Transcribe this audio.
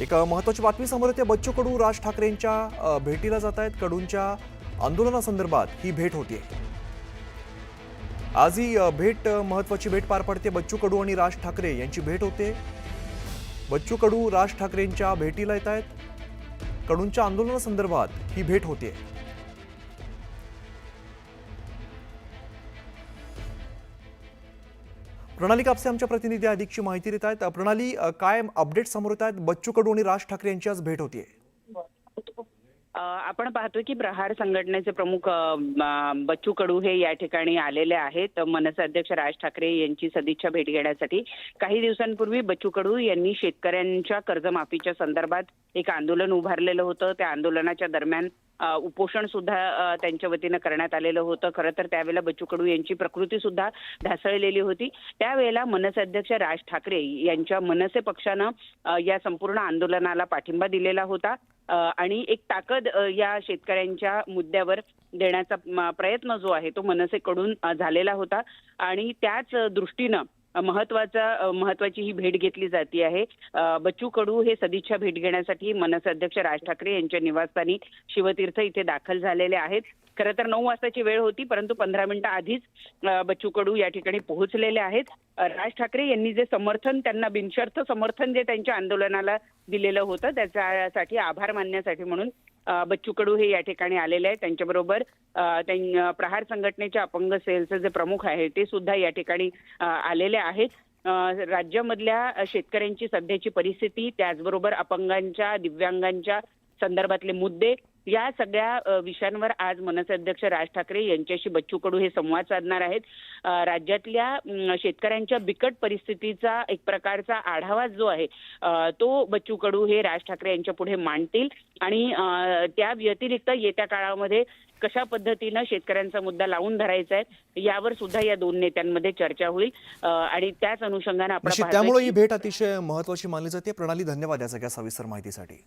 एक महत्त्वाची बातमी समोर येते। बच्चू कडू राज ठाकरेंच्या भेटीला जात आहेत। कडूंच्या आंदोलनासंदर्भात ही भेट होतीये। आज ही महत्त्वाची भेट पार पडते। बच्चू कडू आणि राज ठाकरे यांची भेट होते। बच्चू कडू राज ठाकरेंच्या भेटीला येत आहेत। कडूंच्या आंदोलनासंदर्भात ही भेट होतीये। प्रणाली कापसे आमच्या प्रतिनिधी अधिकची माहिती देत आहेत। प्रणाली, काय अपडेट समोर येत आहेत? बच्चू कडू आणि राज ठाकरे यांची आज भेट होतीये। आपण पाहतोय की प्रहार संघटनेचे प्रमुख बच्चू कडू हे या ठिकाणी आलेले आहेत। मनसे अध्यक्ष राज ठाकरे यांची सदिच्छा भेट घेण्यासाठी। काही दिवसांपूर्वी बच्चू कडू यांनी शेतकऱ्यांच्या कर्जमाफीच्या संदर्भात एक आंदोलन उभारलेलं होतं। त्या आंदोलनाच्या दरम्यान उपोषण सुद्धा त्यांच्या वतीनं करण्यात आलेलं होतं। खरं तर त्यावेळेला बच्चू कडू यांची प्रकृती सुद्धा ढासळलेली होती। त्यावेळेला मनसे अध्यक्ष राज ठाकरे यांच्या मनसे पक्षानं या संपूर्ण आंदोलनाला पाठिंबा दिलेला होता आणि एक ताकद या शेतकऱ्यांच्या मुद्द्यावर देण्याचा प्रयत्न जो आहे तो मनसेकडून झालेला होता आणि त्याच दृष्टीनं महत्वाची ही भेट घेतली जाते आहे। बच्चू कडू हे सदिच्छा भेट घेण्यासाठी मनसे अध्यक्ष राज ठाकरे यांच्या निवासस्थानी शिवतीर्थ इथे दाखल झालेले आहेत। खरं तर 9 वाजताची वेळ होती, परंतु 15 मिनिटं आधीच बच्चू कडू या ठिकाणी पोहोचलेले आहेत। राज ठाकरे यांनी जे समर्थन, त्यांना बिनशर्त समर्थन जे त्यांच्या आंदोलनाला दिलेलं होतं त्याच्यासाठी आभार मानण्यासाठी म्हणून बच्चू कडू हे या ठिकाणी आलेले आहेत। त्यांच्याबरोबर प्रहार संघटनेच्या अपंग सेलचे जे प्रमुख आहेत ते सुद्धा या ठिकाणी आलेले आहेत। राज्यामधल्या शेतकऱ्यांची सध्याची परिस्थिती, त्याचबरोबर अपंगांच्या, दिव्यांगांच्या संदर्भातले मुद्दे, या सगळ्या विषयांवर आज मनसे अध्यक्ष राज ठाकरे यांच्याशी बच्चू कडू हे संवाद साधणार आहेत। राज्यातल्या शेतकऱ्यांच्या बिकट परिस्थितीचा एक प्रकारचा आढावा जो आहे तो बच्चू कडू हे राज ठाकरे यांच्या पुढे मांडतील आणि त्या व्यतिरिक्त येत्या काळामध्ये कशा पद्धतीनं शेतकऱ्यांचा मुद्दा लावून धरायचा आहे यावर सुद्धा या दोन नेत्यांमध्ये चर्चा होईल आणि त्याच अनुषंगाने आपण त्यामुळे ही भेट अतिशय महत्त्वाची मानली जाते। प्रणाली, धन्यवाद या सगळ्या सविस्तर माहितीसाठी।